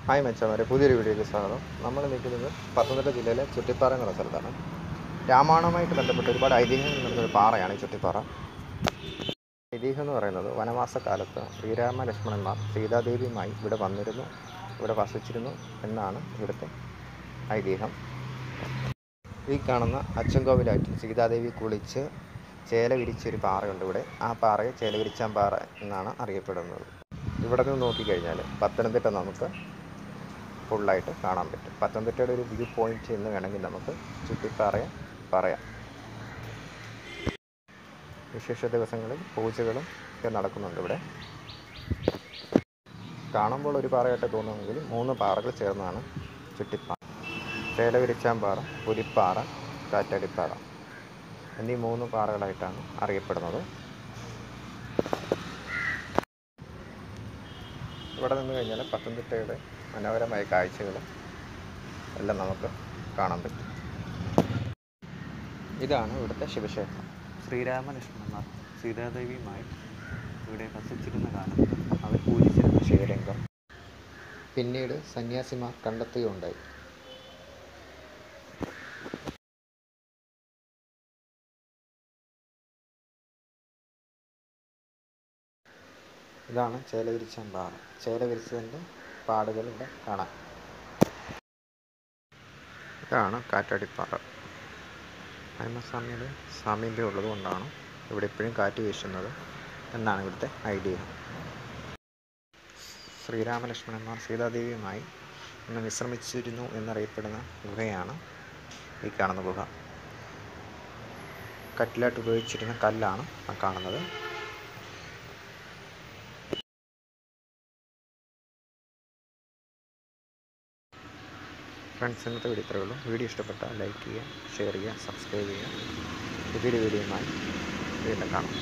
Hi മച്ചാമാരെ, പുതിയൊരു വീഡിയോയ്ക്ക് സ്വാഗതം. നമ്മൾ നിൽക്കുന്നത് പത്തനംതിട്ട ജില്ലയിലെ ചുറ്റിപ്പാറ എന്നുള്ള സ്ഥലത്താണ്. രാമായണവുമായിട്ട് ബന്ധപ്പെട്ട് ഒരുപാട് ഐതിഹ്യങ്ങൾ നടന്നൊരു പാറയാണ് ഈ ചുറ്റിപ്പാറ. ഐതിഹ്യം എന്ന് പറയുന്നത് വനവാസക്കാലത്ത് ശ്രീരാമ ലക്ഷ്മണന്മാർ സീതാദേവിയുമായി ഇവിടെ വന്നിരുന്നു, ഇവിടെ വസിച്ചിരുന്നു എന്നാണ് ഇവിടുത്തെ ഐതിഹ്യം. ഈ കാണുന്ന അച്ചൻകോവിലാറ്റിൽ സീതാദേവി കുളിച്ച് ചേല വിരിച്ചൊരു പാറയുണ്ട് ഇവിടെ. ആ പാറയെ ചേല വിരിച്ചാൻ പാറ എന്നാണ് അറിയപ്പെടുന്നത്. ഇവിടെ നിന്ന് നോക്കിക്കഴിഞ്ഞാൽ പത്തനംതിട്ട നമുക്ക് ഫുള്ളായിട്ട് കാണാൻ പറ്റും. പത്തനംതിട്ടയുടെ ഒരു വ്യൂ പോയിന്റ് എന്ന് വേണമെങ്കിൽ നമുക്ക് ചുറ്റിപ്പാറയെ പറയാം. വിശേഷ ദിവസങ്ങളിൽ പൂജകളും ഒക്കെ നടക്കുന്നുണ്ട് ഇവിടെ. കാണുമ്പോൾ ഒരു പാറയായിട്ട് തോന്നുമെങ്കിലും 3 പാറകൾ ചേർന്നാണ് ചുറ്റിപ്പാറ. ചേലവിരിച്ചാമ്പാറ, പുലിപ്പാറ, കാറ്റാടിപ്പാറ എന്നീ 3 പാറകളായിട്ടാണ് അറിയപ്പെടുന്നത്. ഇവിടെ നിന്ന് കഴിഞ്ഞാൽ പത്തനംതിട്ടയുടെ മനോഹരമായ കാഴ്ചകളും എല്ലാം നമുക്ക് കാണാൻ പറ്റും. ഇതാണ് ഇവിടുത്തെ ശിവക്ഷേത്രം. ശ്രീരാമ ലക്ഷ്മണന്മാർ സീതാദേവിയുമായി ഇവിടെ വസിച്ചിരുന്ന കാലത്ത് അവർ പൂജിച്ചിരുന്ന ശിവലിംഗം പിന്നീട് സന്യാസിമാർ കണ്ടെത്തുകയുണ്ടായി. ഇതാണ് ചേലവിരിച്ചാമ്പാറ. ചേല വിരിച്ചതിൻ്റെ പാടുകൾ ഇവിടെ കാണാം. ഇതാണ് കാറ്റാടിപ്പാറ. ഹനുമസ്വാമിയുടെ സാമീപ്യം ഉള്ളതുകൊണ്ടാണ് ഇവിടെ എപ്പോഴും കാറ്റ് വീശുന്നത് എന്നാണ് ഇവിടുത്തെ ഐതിഹ്യം. ശ്രീരാമലക്ഷ്മണന്മാർ സീതാദേവിയുമായി ഇന്ന് വിശ്രമിച്ചിരുന്നു എന്നറിയപ്പെടുന്ന ഗുഹയാണ് ഈ കാണുന്ന ഗുഹ. കട്ടിലായിട്ട് ഉപയോഗിച്ചിരുന്ന കല്ലാണ് ആ കാണുന്നത്. ഫ്രണ്ട്സ്, ഇന്നത്തെ വീഡിയോ ഇത്രയേ ഉള്ളൂ. വീഡിയോ ഇഷ്ടപ്പെട്ടാൽ ലൈക്ക് ചെയ്യുക, ഷെയർ ചെയ്യുക, സബ്സ്ക്രൈബ് ചെയ്യുക. പുതിയൊരു വീഡിയോയുമായി വീണ്ടും കാണാം.